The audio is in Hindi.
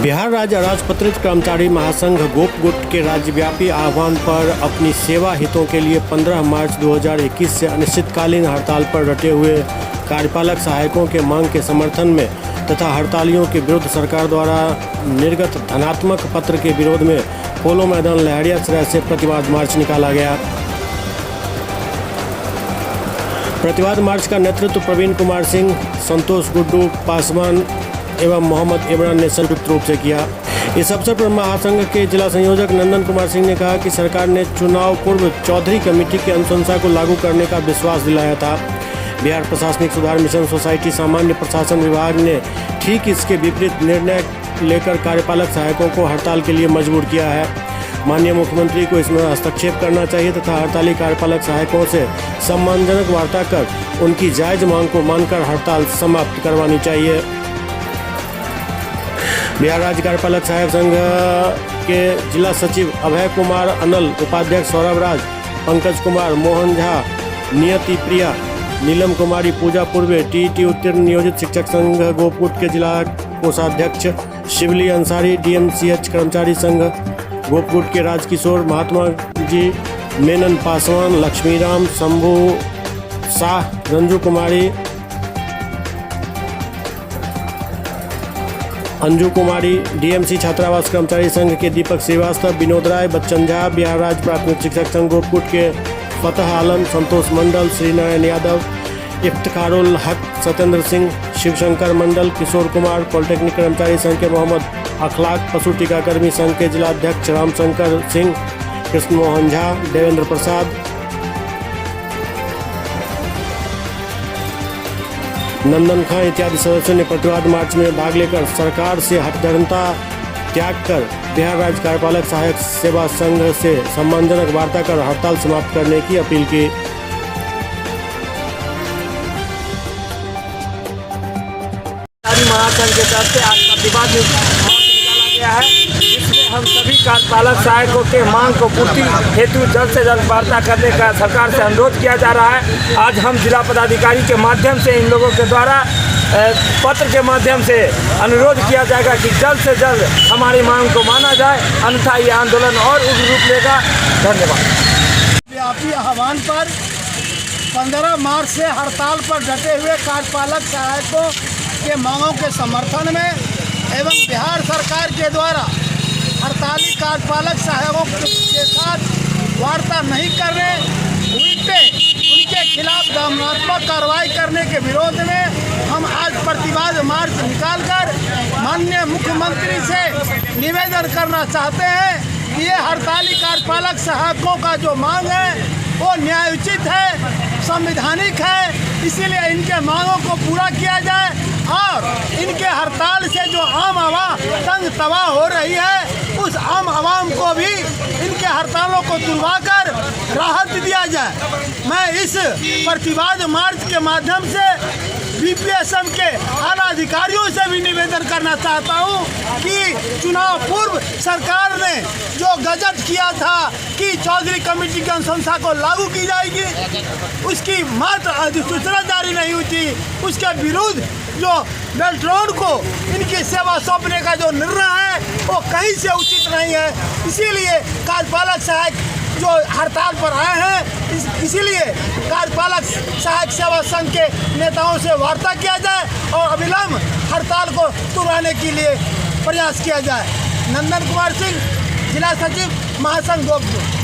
बिहार राज्य अराजपत्रित कर्मचारी महासंघ गोपगुट के राज्यव्यापी आह्वान पर अपनी सेवा हितों के लिए 15 मार्च 2021 से अनिश्चितकालीन हड़ताल पर डटे हुए कार्यपालक सहायकों के मांग के समर्थन में तथा हड़तालियों के विरुद्ध सरकार द्वारा निर्गत धनात्मक पत्र के विरोध में पोलो मैदान लहरियासराय से प्रतिवाद मार्च निकाला गया। प्रतिवाद मार्च का नेतृत्व प्रवीण कुमार सिंह, संतोष गुड्डू पासवान एवं मोहम्मद इमरान ने संयुक्त रूप से किया। इस अवसर पर महासंघ के जिला संयोजक नंदन कुमार सिंह ने कहा कि सरकार ने चुनाव पूर्व चौधरी कमेटी की अनुशंसा को लागू करने का विश्वास दिलाया था। बिहार प्रशासनिक सुधार मिशन सोसाइटी सामान्य प्रशासन विभाग ने ठीक इसके विपरीत निर्णय लेकर कार्यपालक सहायकों को हड़ताल के लिए मजबूर किया है। माननीय मुख्यमंत्री को इसमें हस्तक्षेप करना चाहिए तथा हड़ताली कार्यपालक सहायकों से सम्मानजनक वार्ता कर उनकी जायज मांग को मानकर हड़ताल समाप्त करवानी चाहिए। बिहार राज्य कार्यपालक सहायक संघ के जिला सचिव अभय कुमार अनल, उपाध्यक्ष सौरभ राज, पंकज कुमार, मोहन झा, नियति प्रिया, नीलम कुमारी, पूजा पूर्वे, टीईटी उत्तीर्ण नियोजित शिक्षक संघ गोपगुट के जिला कोषाध्यक्ष शिवली अंसारी, डीएमसीएच कर्मचारी संघ गोपगुट के राजकिशोर, महात्मा जी, मेनन पासवान, लक्ष्मीराम, शंभू शाह, रंजू कुमारी, अंजू कुमारी, डीएमसी छात्रावास कर्मचारी संघ के दीपक श्रीवास्तव, विनोद राय, बच्चन झा, बिहार राज्य प्राथमिक शिक्षक संघ गोपगुट के फतह आलम, संतोष मंडल, श्रीनारायण यादव, इफ्तिखारुल हक, सत्येंद्र सिंह, शिवशंकर मंडल, किशोर कुमार, पॉलिटेक्निक कर्मचारी संघ के मोहम्मद अखलाक, पशु टीकाकर्मी संघ के जिलाध्यक्ष रामशंकर सिंह, कृष्ण मोहन झा, देवेंद्र प्रसाद, नंदन खां इत्यादि सदस्यों ने प्रतिवाद मार्च में भाग लेकर सरकार से हथधर्मता त्याग कर बिहार राज्य कार्यपालक सहायक सेवा संघ से सम्मानजनक वार्ता कर हड़ताल समाप्त करने की अपील की। महासंघ के तरफ से आज प्रतिवाद मार्च निकाला गया है, जिसमें हम सभी कार्यपालक सहायकों के मांग को पूर्ति हेतु जल्द से जल्द वार्ता करने का सरकार से अनुरोध किया जा रहा है। आज हम जिला पदाधिकारी के माध्यम से इन लोगों के द्वारा पत्र के माध्यम से अनुरोध किया जाएगा कि जल्द से जल्द हमारी मांग को माना जाए, अन्यथा ये आंदोलन और उग्र रूप लेगा। धन्यवाद। व्यापी आह्वान पर 15 मार्च से हड़ताल पर डटे हुए कार्यपालक सहायकों के मांगों के समर्थन में एवं बिहार सरकार के द्वारा हड़ताली कार्यपालक सहायकों के साथ वार्ता नहीं करने, उल्टे उनके खिलाफ दंडात्मक कार्रवाई करने के विरोध में हम आज प्रतिवाद मार्च निकालकर माननीय मुख्यमंत्री से निवेदन करना चाहते हैं कि ये हड़ताली कार्यपालक सहायकों का जो मांग है वो न्यायोचित है, संवैधानिक है, इसीलिए इनके मांगों को पूरा किया जाए और इनके हड़ताल से जो आम आवाम तंग तबाह हो रही है उस आम आवाम को भी इनके हड़तालों को तुड़वाकर राहत दिया जाए। मैं इस प्रतिवाद मार्च के माध्यम से बीपीएसएम के आला अधिकारियों से भी निवेदन करना चाहता हूं कि चुनाव पूर्व सरकार ने जो गजट किया था कि चौधरी कमेटी की अनुशंसा को लागू की जाएगी, उसकी मात्र अधिसूचना जारी नहीं हुई थी। उसके विरुद्ध जो बेल्ट्रॉन को इनकी सेवा सौंपने का जो निर्णय है वो कहीं से उचित नहीं है। इसीलिए कार्यपालक सहायक जो हड़ताल पर आए हैं, इसीलिए कार्यपालक सहायक सेवा संघ के नेताओं से वार्ता किया जाए और अविलंब हड़ताल को तुड़वाने के लिए प्रयास किया जाए। नंदन कुमार सिंह, जिला सचिव महासंघ गोपगुट।